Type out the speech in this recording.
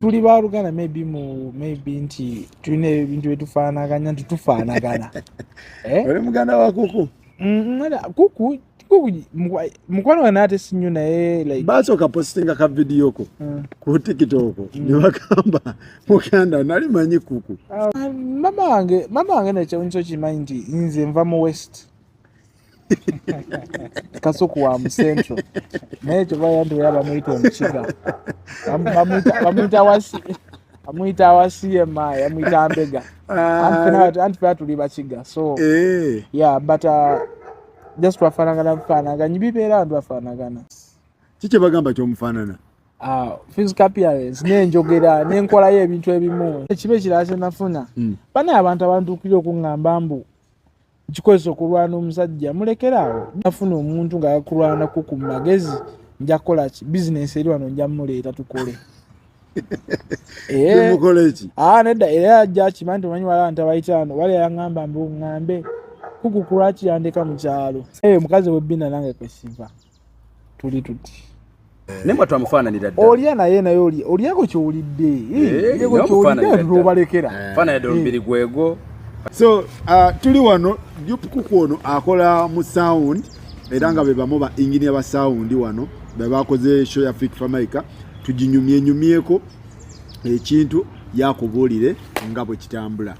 tuli balugana maybe nti tulina ebintu byetufaanaganya nti tufaanagana. Oli muganda wa kuku? Kuku mukwano wange ate sinyo naye like basooka postinga ka video ko ku TikTok ne bagamba muganda nali manyi kuku. Mama wange nekyo kimanyi nti nze nva mu west Kasuku wa mu central naye ekyo bayantu bamuyita omukiga bamuyita wa CMI yamuyita Mbega anti fe tuli bakiga so yeah but just twafaanagana bibeera nti bafaanagana. Kiki bagamba ky'omufaanana? Physical appearance n'enjogera n'enkolayo ebintu ebimu ekibe ekirala kye nafuna banaye abantu abantuukire okuŋŋamba mbu kikozesa okulwana omusajja mulekeraawo nafuna omuntu ng'akulwana ku magezi nja kukola ki bizinesi eri wano nja muleeta tukole. Mukole ki? Nedda era ajja kimanyi nti omanyi wala ntabayita wano wali yaŋŋamba mbu ŋŋambe kuku kulwaki yandeka mu kyalo mukazi webbina nange kwesiva tuli tuti nemba twamufaananira ddala olya naye olyako kyowulidde obalekera faananidde olubiri gwego. So tuli wano kuku ono akola mu sound era nga be bamu ba engineer ba sound wano be bakoze show ya Fik Famaica tuginyumyeko ekintu yakubuulire nga bwe kitambula.